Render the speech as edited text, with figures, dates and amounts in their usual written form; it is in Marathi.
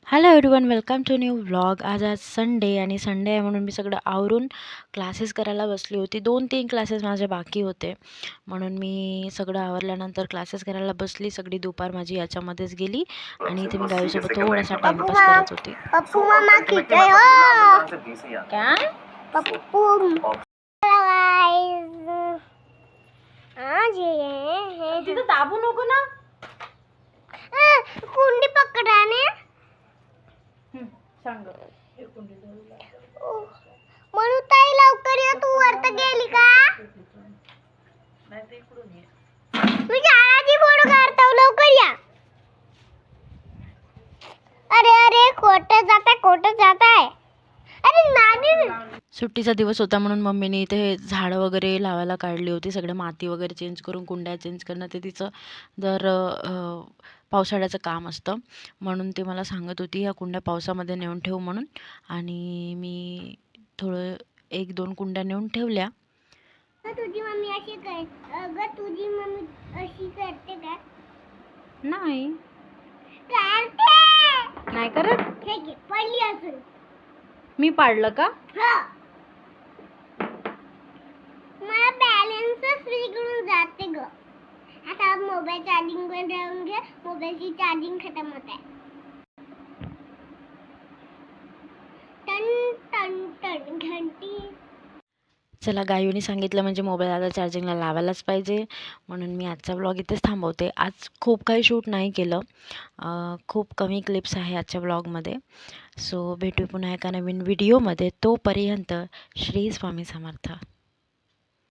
Hello everyone, welcome to new vlog. आज संडे आणि संडे आहे म्हणून मी सगळं आवरून क्लासेस करायला बसली होती. 2-3 क्लासेस माझे बाकी होते म्हणून मी सगळं आवरल्यानंतर क्लासेस करायला बसली. सगळी दुपार माझी याच्यामध्येच गेली आणि इथे मी गावीसोबत थोडासा टाइमपास करत होती. पप्पू मामा खींचे हो क्या पप्पू आज ये तिथं दाबू नको ना. कुंडी पकडाने सांग म्हणून ताई लवकर ये. तू वरत गेली का? मी झाडाची फोटो काढतो, लवकर या. अरे अरे खोटं जात आहे. अरे नानी सुट्टीचा दिवस होता म्हणून मम्मीने इथे झाडं वगैरे लावायला काढली होती. सगळं माती वगैरे चेंज करून कुंड्या चेंज करणं ते तिचं दर पावसाळ्याचं काम असतं. म्हणून ती मला सांगत होती ह्या कुंड्या पावसामध्ये नेऊन ठेव म्हणून. आणि मी थोडं 1-2 कुंड्या नेऊन ठेवल्या. तुझी मम्मी अशी तुझी मम्मी अशी करते का? नाही करते. नाही करत. ठीक आहे, पडली असेल. मी पाडलं का? मला बॅलन्सच बिघडून जाते ग. आता मोबाईल चार्जिंग वर ठेवून घे. मोबाईलची चार्जिंग खतम होत आहे. टन टन टन घंटी. चला, गायूने सांगितलं म्हणजे मोबाईल आता चार्जिंगला लावायलाच पाहिजे. म्हणून मी आजचा व्लॉग इथेच थांबवते. आज खूप काही शूट नाही केलं. खूप कमी क्लिप्स आहे आजच्या व्लॉगमध्ये. सो भेटू पुन्हा एका नवीन व्हिडिओमध्ये. तोपर्यंत श्री स्वामी समर्थ.